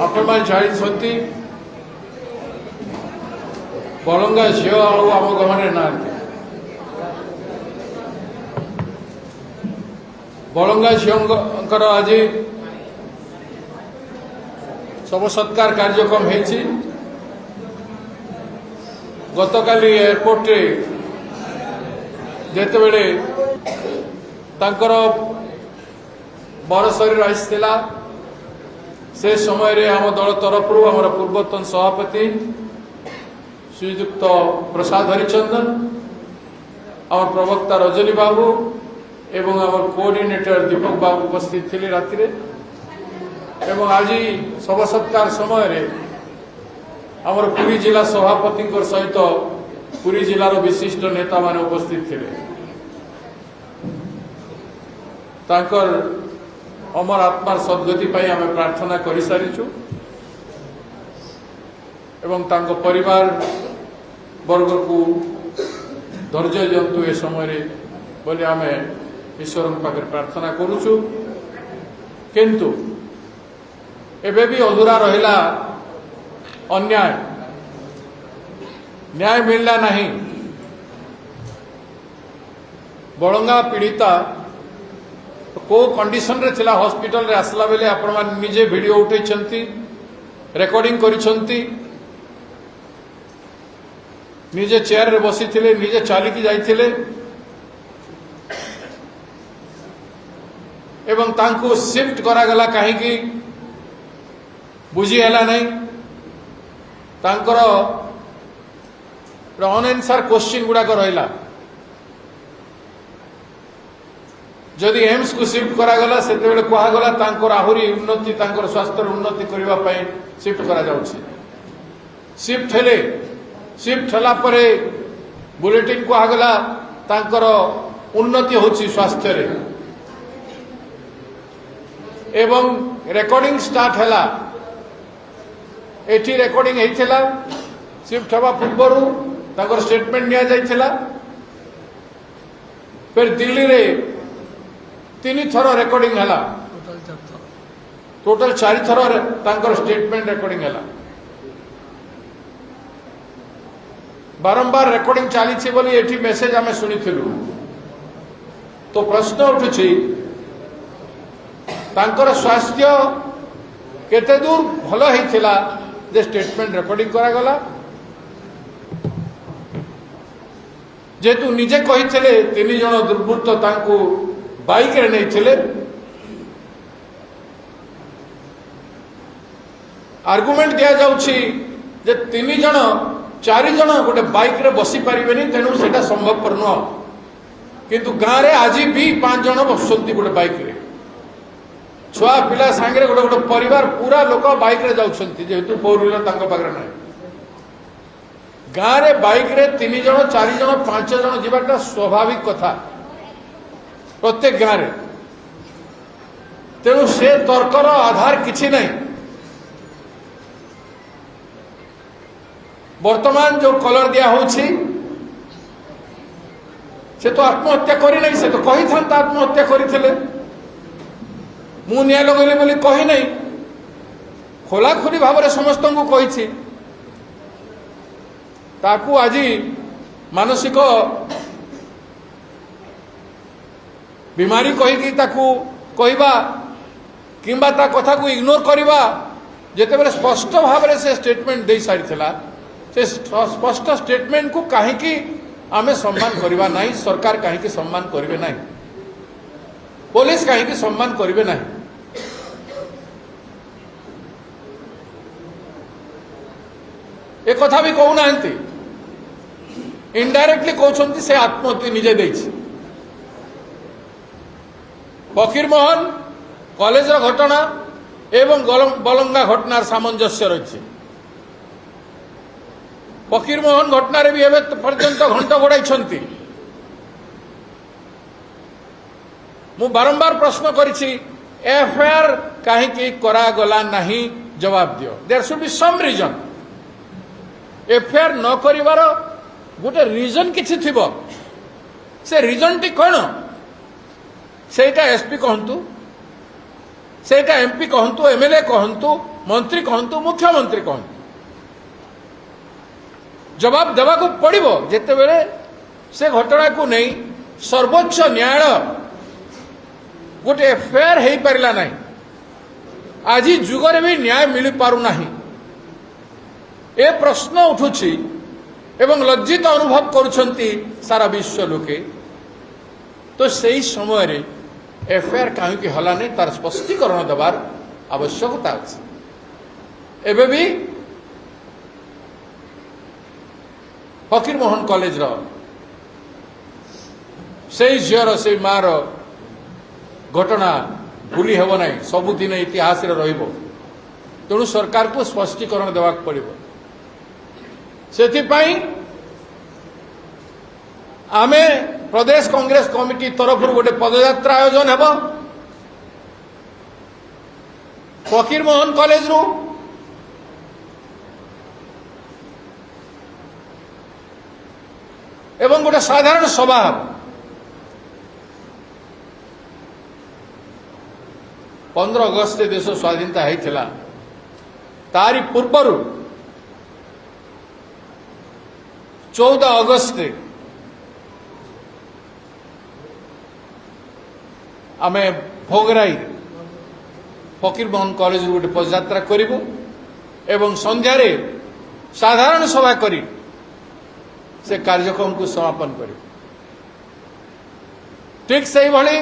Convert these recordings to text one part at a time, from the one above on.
आपण जानी बलंगा झील आम गहने ना बलंगा झील आज सब सत्कार कार्यक्रम होती गतकाली एयरपोर्ट रे जेते बेले तांकर बर शरीर आसीला से समय रे आम दल तरफ आम पूर्वतन सभापति श्रीयुक्त प्रसाद हरिचंदन आम प्रवक्ता रजनी बाबू एवं आम कोऑर्डिनेटर दीपक बाबू उपस्थित थे राति एवं आज शव सत्कार समय रे आमर पुरी जिला सभापति सहित पुरी जिलार विशिष्ट नेता माने उपस्थित थे तांकर अमर आत्मार सद्गति पाई आम प्रार्थना कर सारीचु एवं तांको परिवार वर्ग को धैर्य दिंतु ए समय बोले आम ईश्वर पाखे प्रार्थना करुचु किंतु एबे भी अधूरा रहिला अन्याय न्याय मिलला नहीं बलंगा पीड़िता को कंडीशन रे थिला हॉस्पिटल रे आसला बेले आपण मान निजे वीडियो उठैछंती रिकॉर्डिंग करिछंती निजे चेयर रे बसी थिले निजे चालिकी जाइथिले एवं तांको शिफ्ट करा गला काहे कि बुझी हला नहीं तांकर अनआंसर क्वेश्चन गुड़ा रहा जदि एम्स को शिफ्ट करागला से कहगला तांकर आहुरी उन्नति तांकर स्वास्थ्य उन्नति करने शिफ्ट करा जाउछि शिफ्ट हला परे बुलेटिन कहगला तांकर उन्नति होछि स्वास्थ्य रे एवं रेकॉर्डिंग स्टार्ट हला एठी रेकॉर्डिंग होइथिला शिफ्ट हवा पूर्व तांकर स्टेटमेंट निया जाइथिला फिर दिल्ली रे 3 थर रेकॉर्डिंग हला टोटल 4 थर तांकर स्टेटमेंट रेकॉर्डिंग हला बारंबार रेकॉर्डिंग चली बोली एठी मेसेज आमे सुनिथिलु तो प्रश्न उठुछि तांकर स्वास्थ्य केते दूर भलो हेथिला जे स्टेटमेंट रेकॉर्डिंग करा गला जेतु निजे कहिथिले 3 जण दुर्बृत्त तांको बाइक रे नैथिले आर्गुमेंट दिया जाउछि जे 3 जण 4 जण गोटे बाइक रे बसी परिबेनी तेनु सेटा संभवपर न किंतु गाँ रे आज भी 5 जण बसुंती गोटे बाइक रे छुआ पिला सांगे गोटे गोटे परिवार पूरा लोक बाइक रे जाउछंती जेहेतु फोर व्हीलर तांको पाखरे नै गाँ रे बाइक रे 3 जण 4 जण 5 जण जीवाटा स्वाभाविक कथा प्रत्येक गाँ रे तेणु से तर्कर आधार किछि नै वर्तमान जो कलर दिया होछि से तो आत्महत्या करि नै से तो कहि थांता आत्महत्या करिथिले मु निया लगले बोली कहि नै खोला खोली भाव में समस्त को कहि ताकू आज मानसिक बीमारी कहीकि ताकू कहवा किंबा ता कथा को इग्नोर करवा जेते बेले स्पष्ट भाव में से स्टेटमेंट दे सारी से स्पष्ट स्टेटमेंट को कहीं आमे सम्मान करवा नहीं सरकार कहीं सम्मान करेंगे नहीं पुलिस कहीं सम्मान करेंगे नहीं एक कथा भी कहूना इनडायरेक्टली कहते से आत्महत्या निजे देछि फकीर मोहन कॉलेज घटना एवं बलंगा घटनार सामंजस्य रही फकीर मोहन घटना भी एवं पर्यंत घंट घोड़ाई मु बारंबार प्रश्न करी एफआईआर कहीं करागला नहीं जवाब दियो there should be some reason FIR न करिवार गोटे रीजन किछि थिबो से रीजन टी कोन सेटा एसपी कहंतु सेटा एमपी कहतु एमएलए कहतु मंत्री कहतु मुख्यमंत्री कहतु जवाब देवा को पड़ो जिते बेले से घटना को नहीं सर्वोच्च न्यायालय गोटे एफआईआर हो पारा ना आज जुगरे भी न्याय मिल पारना ए प्रश्न उठुछि एवं लज्जित अनुभव करुछंती सारा विश्व लोके तो सही समय रे एफआईआर कहीं हला नहीं तार स्पष्टीकरण देवार आवश्यकता अच्छे एबे भी फकीर मोहन कॉलेज रो से झीर से मार घटना भूली हेब ना सबुदिन इतिहास रो तेणु सरकार को स्पष्टीकरण देवा पड़ो से आमे प्रदेश कांग्रेस कमिटी तरफ गोटे पदयात्रा आयोजन हेब फकीर मोहन कॉलेज रु एवं गोटे साधारण सभा 15 अगस्त देश स्वाधीनता होता तारी पूर्वर 14 अगस्त आमे भोगराई फकीर मोहन कॉलेज गोटे पदयात्रा करूँ एवं संध्यारे साधारण सभा करी से कार्यक्रम को समापन कर ठीक से भाई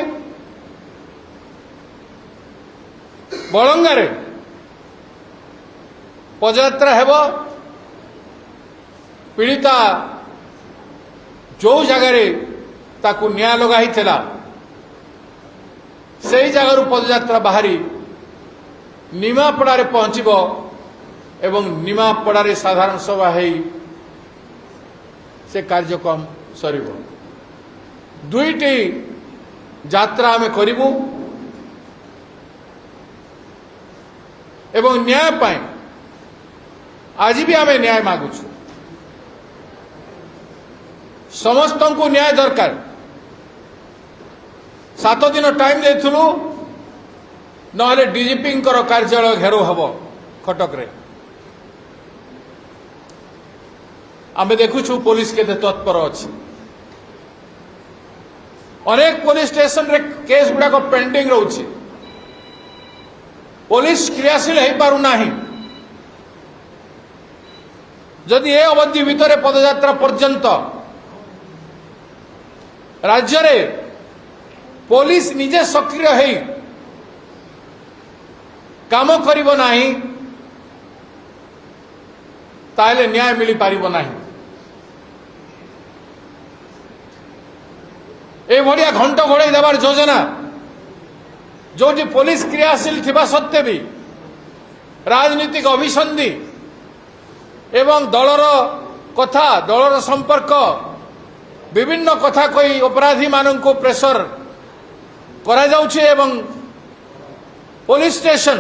बलंगारे पदयात्रा हेब पीड़िता जो जगार ताकू न्याय लगाई थिला से जगार पदयात्रा बाहरी निमापड़ा पहुंचब एवं निमापड़ा साधारण सभा है से कार्यक्रम सर दुईटी यात्रा आम करूँ एवं न्याय पाए आज भी आम न्याय मागुछु समस्त को न्याय दरकार 7 दिन टाइम देथिलु नहले डीजीपी कार्यालय घेराव हब कटक रे आमे देखुछु पुलिस के तत्पर अच्छी अनेक पुलिस स्टेशन रे केस गुड़ाक पेंडिंग रोचे पुलिस क्रियाशील हो पारु नाही जदि ए अवधि भितर पदयात्रा पर्यंत राज्य रे पुलिस निजे सक्रिय है काम करिबो नाही ताले न्याय मिली पारिबो नाही ए भड़िया घंट घोड़े देवार योजना जो पुलिस क्रियाशील थिबा सत्ते भी राजनीतिक अभिसंधि एवं दलर कथा दलर संपर्क विभिन्न कथा कही अपराधी मानन को प्रेशर करा जाउछे एवं पुलिस स्टेशन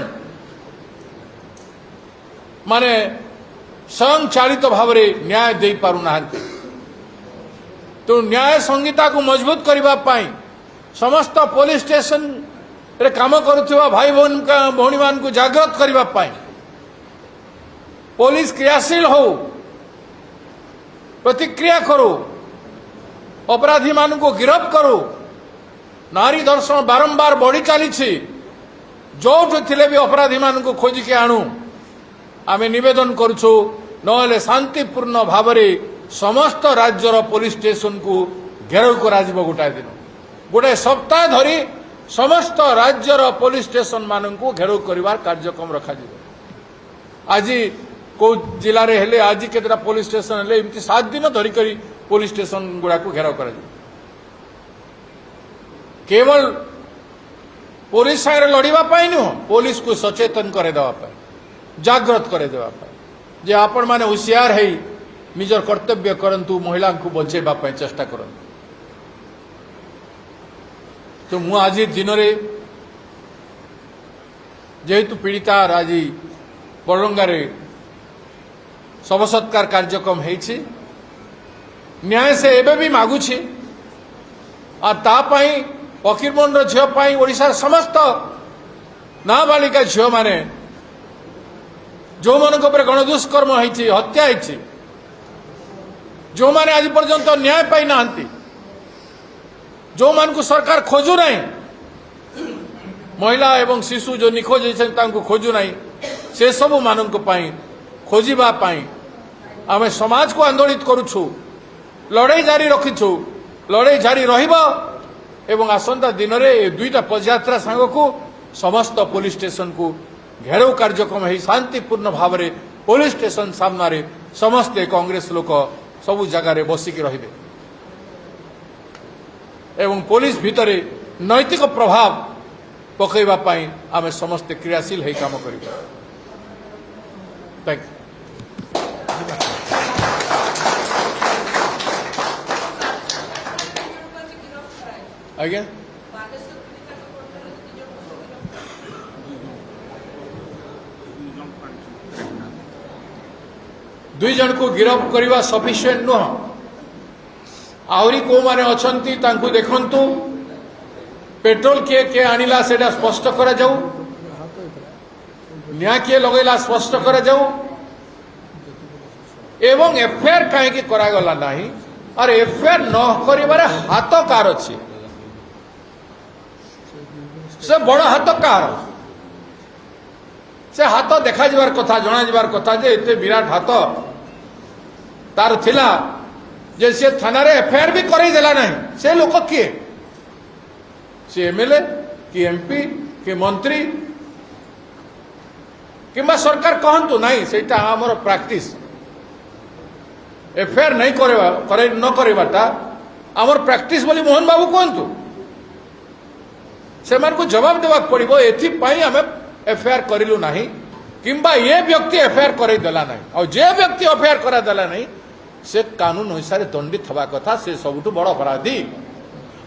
माने स्वयं चालित भाव में न्याय दे पारु नाहंती तो न्याय संहिता को मजबूत करबा पाई समस्त पुलिस स्टेशन रे काम करुवा भाई भौणी मान को जागृत करबा पाई पुलिस क्रियाशील हो प्रतिक्रिया करो अपराधी मान को गिरफ्त करो नारी दर्शन बारंबार बढ़ी चली जो थे भी अपराधी मान को खोजिके आणु आमे निवेदन करुछु नहले शांतिपूर्ण भाव समस्त राज्यर पुलिस स्टेशन को घेराव करा गोटाए दिन गोटे सप्ताह धरी समस्त राज्यर पुलिस स्टेशन मान को घेराव कर कार्यक्रम रखा आज को जिले में हेले आज केतटा पुलिस स्टेशन हेले एमती 7 दिन धरिक पुलिस स्टेशन गुड़ा को घेराव कर केवल पुलिस सागर लड़ाई नुह पुलिस को सचेतन करदेवाई जागृत करदेवाई जे आपण माने होशियार है निजर कर्तव्य करंतु महिला को बचेबा चेष्टा करंतु तो मु आज दिन रे जेहेतु पीड़िता आज बरंगारे शव सत्कार कार्यक्रम होइछि न्याय से एबे भी मागुछि और तापाई फकीरमोहन झील ओडिशा समस्त नाबालिका झील मैंने जो मान गणदुष्कर्म होती हत्या होती जो माने आज पर्यंत न्याय पाई ना जो मान को सरकार खोजु नहीं महिला एवं शिशु जो निखोज होती खोजु नहीं से सब मान खोजापी आम समाज को आंदोलित करुछु लड़ाई जारी रखीछु लड़ाई जारी एवं आसंता दिन में दुईटा पदयात्रा सांग को समस्त पुलिस स्टेशन को घेराव कार्यक्रम है शांतिपूर्ण भाव में पुलिस स्टेशन सामने समस्ते कांग्रेस लोक सबु जगार बसिक रे एवं पुलिस भितर नैतिक प्रभाव पकईवाई आम समस्ते क्रियाशील है काम कर आज्ञा दुई जन को गिरफ्त करने सफिशिएंट नुह आहरी को माने अछंती तांकु देखंतु पेट्रोल किए आनिला सेटा स्पष्ट करा जाऊ न्याय किए लगेला स्पष्ट करा जाऊ एवं एफआईआर कहीं करागला नहीं और एफआईआर न करिबारे हाथ कार अछि से बड़ हाथ कार से हाथ देखा जबार कथा जना जबार कथा जे एते विराट हाथ तार थिला जे से थाना रे एफआईआर भी करई देला नहीं से लोक किए से एमएलए कि एमपी कि मंत्री किंबा सरकार कहंतु नहीं सेटा हमर प्रैक्टिस एफआईआर नहीं करे न करेबाटा हमर प्रैक्टिस बोली मोहन बाबू कहंतु से मान को जवाब देवा पड़िबो एथि पई हमें एफआईआर करिलु नहीं किंबा ये व्यक्ति एफआईआर करई देला नहीं और जे व्यक्ति एफआईआर करा देला नहीं से कानून अनुसार दंडित हवा कथा से सबुठु बड़ अपराधी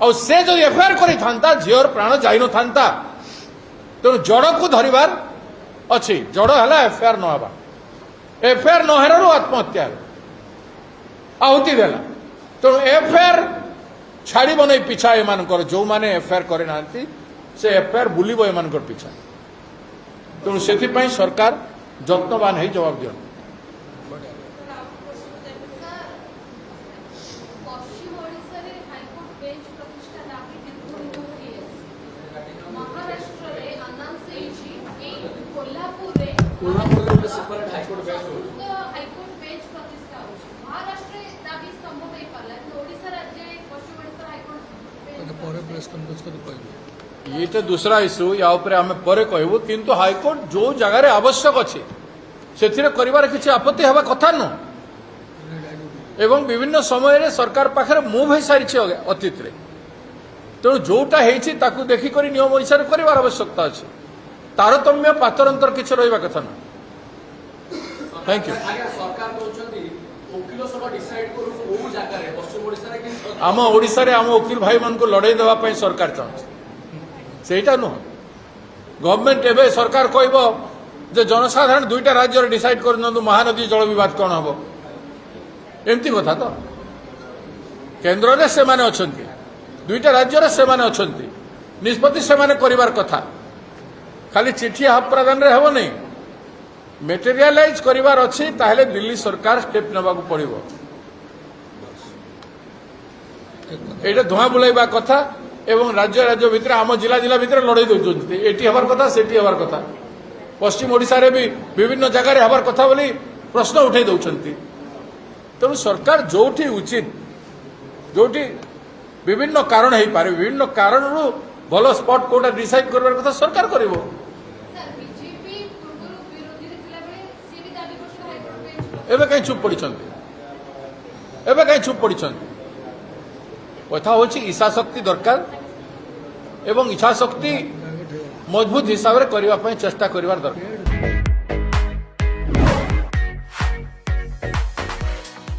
और से जो एफआईआर करी थांता झीर प्राण जाई न थांता तेणु जड़ को धरिबार अच्छी जड़ है एफआईआर न हवा एफआईआर न हेरु आत्महत्या आहुति देला तेणु एफआईआर छाड़ब नहीं पिछा एमानकर जो माने एफआईआर करे नांती से एफआईआर बुलिबो एमानकर पिछा तेणु से सरकार जत्नवान है जवाब दियो ये तो दूसरा इश्यू या आम पर कहबू किंतु हाईकोर्ट जो जगार आवश्यक अच्छे से किसी आपत्ति हवा कथा न एवं विभिन्न समय सरकार पाखे मुव हो सारी अतीत तेणु जोटा हो देखिक नियम अनुसार कर आवश्यकता अच्छे तारतम्य पातरंतर किसी रहा कथा न थैंक यू आम ओडिशा आम वकिल भाई मान को लड़ाई देवाई सरकार चाहूँ सेटा नुह गवर्नमेंट एवं सरकार कहब जे जनसाधारण दुईटा राज्य डिसाइड कर महानदी जल विवाद कौन हम एमती कथा तो केन्द्र में से माने अछंती दुईटा राज्य से माने अछंती निष्पत्ति से माने करिवार कथा खाली चिठी हाफ प्रदान रे हेबो नहीं मेटेरियलाइज करिवार अछि ताहले दिल्ली सरकार स्टेप नबा को पड़िबो एटा धुआं बुलाइबा कथा एवं राज्य राज्य भितर आम जिला जिला भितर लड़ाई दौरान एटी हबार कथा सेठी हबार कथा पश्चिम ओडिशा रे भी विभिन्न जगह हबार कथा बोली प्रश्न उठे दौरान तेणु सरकार जोठी उचित जोठी विभिन्न कारण हो पारे विभिन्न कारण भल स्पॉट कोटा डिसाइड कर कथा सरकार करिवो एबे कहीं चुप पड़ी एबे कहीं चुप पड़ी कथा हूँ इच्छा शक्ति दरकार एवं इच्छा शक्ति मजबूत हिसाब से करने चेष्टा करिवार दरकार